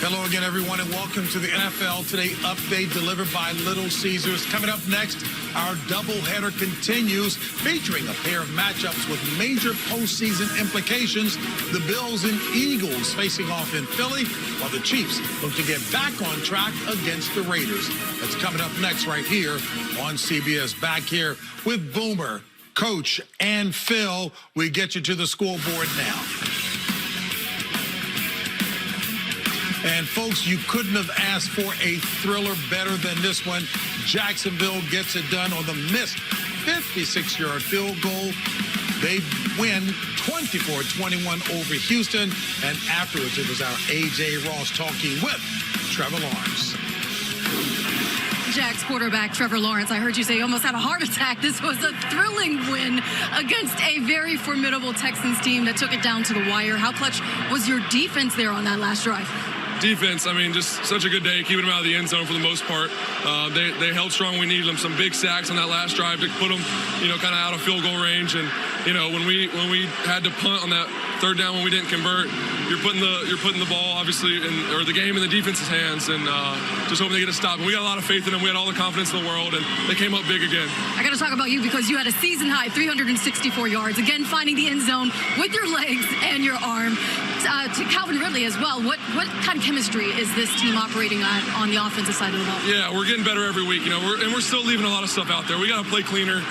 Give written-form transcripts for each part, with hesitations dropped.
Hello again, everyone, and welcome to the NFL Today update delivered by Little Caesars. Coming up next, our doubleheader continues, featuring a pair of matchups with major postseason implications. The Bills and Eagles facing off in Philly, while the Chiefs look to get back on track against the Raiders. That's coming up next right here on CBS. Back here with Boomer, Coach, and Phil. We get you to the scoreboard now. And, folks, you couldn't have asked for a thriller better than this one. Jacksonville gets it done on the missed 56-yard field goal. They win 24-21 over Houston. And afterwards, it was our A.J. Ross talking with Trevor Lawrence. Jags quarterback Trevor Lawrence, I heard you say he almost had a heart attack. This was a thrilling win against a very formidable Texans team that took it down to the wire. How clutch was your defense there on that last drive? Defense, I mean, just such a good day, keeping them out of the end zone for the most part. They held strong. We needed them. Some big sacks on that last drive to put them, kind of out of field goal range. And, when we had to punt on that third down when we didn't convert, you're putting the ball, obviously, or the game in the defense's hands, and just hoping they get a stop. And we got a lot of faith in them. We had all the confidence in the world, and they came up big again. I got to talk about you because you had a season-high 364 yards, again finding the end zone with your legs and your arm. To Calvin Ridley as well, what kind of chemistry is this team operating at on the offensive side of the ball? Yeah, we're getting better every week, we're still leaving a lot of stuff out there. We got to play cleaner.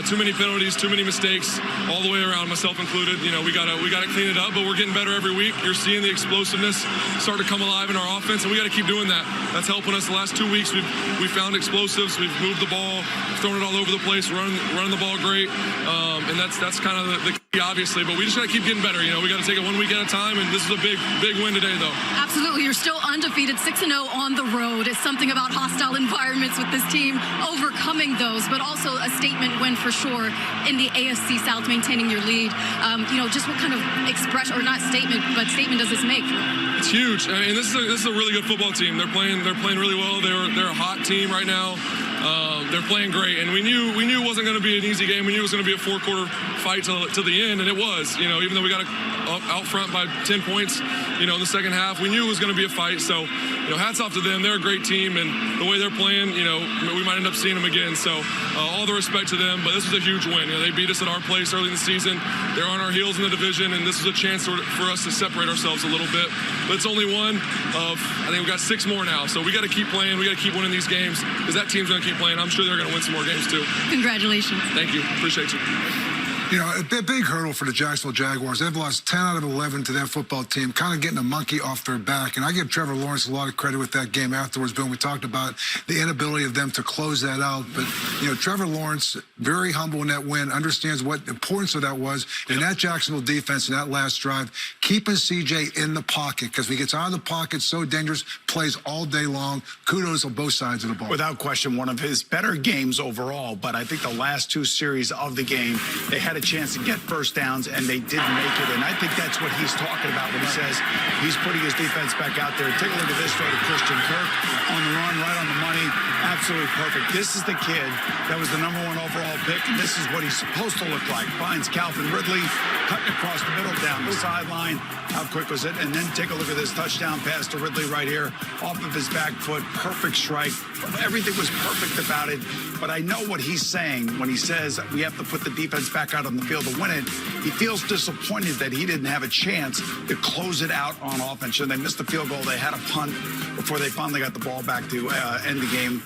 Too many penalties, too many mistakes, all the way around, myself included. We got to clean it up, but we're getting better every week. You're seeing the explosiveness start to come alive in our offense, and we got to keep doing that. That's helping us. The last 2 weeks, we've found explosives. We've moved the ball, thrown it all over the place, running the ball great, and that's kind of the key, obviously. But we just got to keep getting better. We got to take it 1 week at a time, and this is a big win today, though. Absolutely. You're still undefeated, 6-0 on the road. It's something about hostile environments with this team, overcoming those, but also a statement win for sure in the AFC South, maintaining your lead. Just what kind of expression, or not statement, but statement does this make? It's huge. I mean, this is a really good football team. They're playing really well. They're a hot team right now. They're playing great, and we knew it wasn't going to be an easy game. We knew it was going to be a four-quarter fight to the end, and it was. Even though we got out front by 10 points, in the second half, we knew it was going to be a fight. So, hats off to them. They're a great team, and the way they're playing, we might end up seeing them again. So, all the respect to them. But this was a huge win. They beat us at our place early in the season. They're on our heels in the division, and this is a chance for us to separate ourselves a little bit. But it's only one of, I think we've got 6 more now. So we got to keep playing. We got to keep winning these games because that team's going to keep playing. I'm sure they're going to win some more games too. Congratulations. Thank you. Appreciate you. A big hurdle for the Jacksonville Jaguars. They've lost 10 out of 11 to that football team, kind of getting a monkey off their back. And I give Trevor Lawrence a lot of credit with that game afterwards, Bill. We talked about the inability of them to close that out. But, Trevor Lawrence, very humble in that win, understands what the importance of that was. And that Jacksonville defense in that last drive, keeping CJ in the pocket, because when he gets out of the pocket, so dangerous, plays all day long. Kudos on both sides of the ball. Without question, one of his better games overall. But I think the last 2 series of the game, they had a chance to get first downs, and they didn't make it. And I think that's what he's talking about when he says he's putting his defense back out there. Take a look at this throw to Christian Kirk on the run, right on the money. Absolutely perfect. This is the kid that was the #1 overall pick, and this is what he's supposed to look like. Finds Calvin Ridley, cutting across the middle, down the sideline. How quick was it? And then take a look at this touchdown pass to Ridley right here, off of his back foot. Perfect strike. Everything was perfect about it. But I know what he's saying when he says we have to put the defense back out on the field to win it. He feels disappointed that he didn't have a chance to close it out on offense. And they missed the field goal. They had a punt before they finally got the ball back to end the game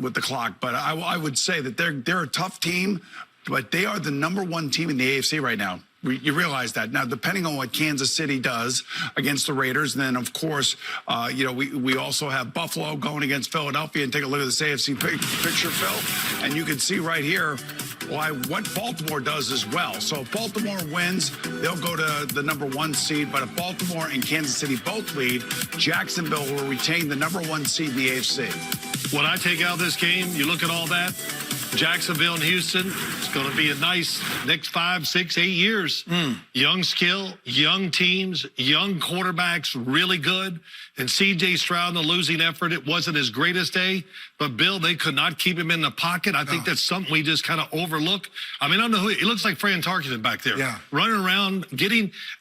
with the clock. But I would say that they're a tough team, but they are the #1 team in the AFC right now. You realize that. Now, depending on what Kansas City does against the Raiders, and then, of course, we also have Buffalo going against Philadelphia. And take a look at this AFC picture, Phil, and you can see right here what Baltimore does as well. So if Baltimore wins, they'll go to the #1 seed. But if Baltimore and Kansas City both lead, Jacksonville will retain the #1 seed in the AFC. What I take out of this game, you look at all that, Jacksonville and Houston, it's going to be a nice next 5, 6, 8 years. Young skill, young teams, young quarterbacks, really good. And C.J. Stroud, the losing effort, it wasn't his greatest day. But, Bill, they could not keep him in the pocket. I think that's something we just kind of overlook. I mean, I don't know who. It looks like Fran Tarkenton back there. Yeah. Running around,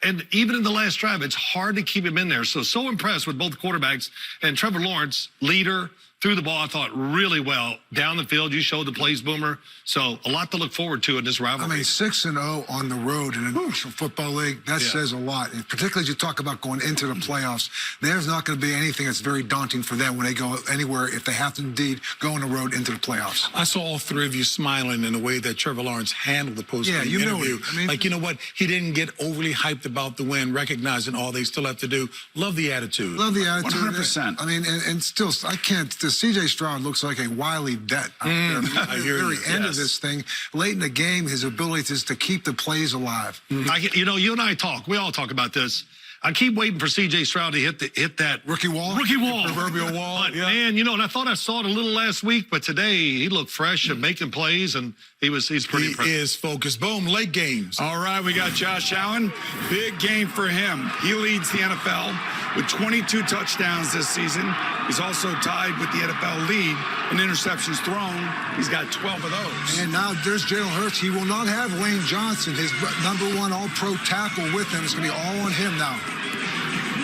and even in the last drive, it's hard to keep him in there. So impressed with both quarterbacks. And Trevor Lawrence, leader, threw the ball, I thought, really well. Down the field, you showed the plays, Boomer. So a lot to look forward to in this rivalry. I mean, 6-0 on the road in the National Football League, that says a lot. And particularly as you talk about going into the playoffs, there's not going to be anything that's very daunting for them when they go anywhere if they have to indeed go on the road into the playoffs. I saw all three of you smiling in the way that Trevor Lawrence handled the post-game interview. I mean, like, you know what? He didn't get overly hyped about the win, recognizing all they still have to do. Love the attitude. Love the attitude. 100%. I mean, and still, I can't. The C.J. Stroud looks like a wily vet out there. I hear the very you. end of this thing, late in the game, his ability is to keep the plays alive. You and I talk. We all talk about this. I keep waiting for C.J. Stroud to hit that Rookie wall? Proverbial wall. But, man, and I thought I saw it a little last week, but today he looked fresh and making plays, and he's pretty He impressive. is focused. Boom, late games. All right, we got Josh Allen. Big game for him. He leads the NFL with 22 touchdowns this season. He's also tied with the NFL lead in interceptions thrown. He's got 12 of those. And now there's Jalen Hurts. He will not have Lane Johnson, his #1 all-pro tackle, with him. It's going to be all on him now.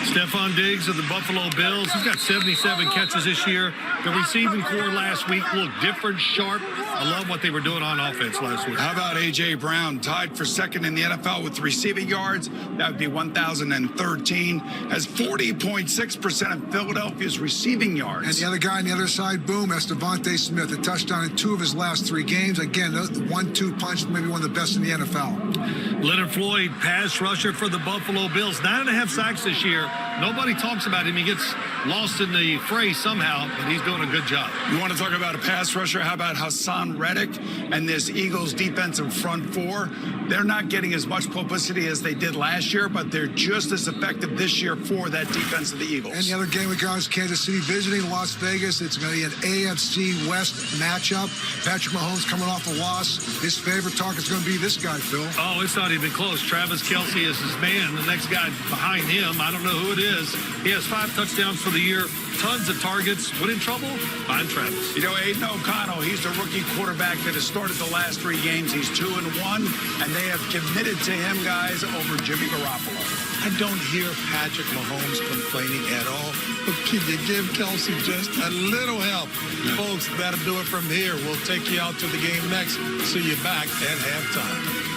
Stephon Diggs of the Buffalo Bills. He's got 77 catches this year. The receiving core last week looked different, sharp. I love what they were doing on offense last week. How about A.J. Brown, tied for second in the NFL with receiving yards? That would be 1,013. Has 40.6% of Philadelphia's receiving yards. And the other guy on the other side, boom, that's Devontae Smith. A touchdown in 2 of his last 3 games. Again, the 1-2 punch, maybe one of the best in the NFL. Leonard Floyd, pass rusher for the Buffalo Bills. 9.5 sacks this year. Nobody talks about him. He gets lost in the fray somehow, but he's doing a good job. You want to talk about a pass rusher? How about Hassan Reddick and this Eagles defensive front 4? They're not getting as much publicity as they did last year, but they're just as effective this year for that defense of the Eagles. And the other game we got is Kansas City visiting Las Vegas. It's going to be an AFC West matchup. Patrick Mahomes coming off a loss. His favorite target is going to be this guy, Phil. Oh, it's not even close. Travis Kelce is his man. The next guy behind him, I don't know who it is. He has 5 touchdowns for the year. Tons of targets. When in trouble, find Travis. You know, Aiden O'Connell, he's the rookie quarterback that has started the last 3 games. He's 2-1, and they have committed to him, guys, over Jimmy Garoppolo. I don't hear Patrick Mahomes complaining at all. But can you give Kelsey just a little help? Folks, that'll do it from here. We'll take you out to the game next. See you back at halftime.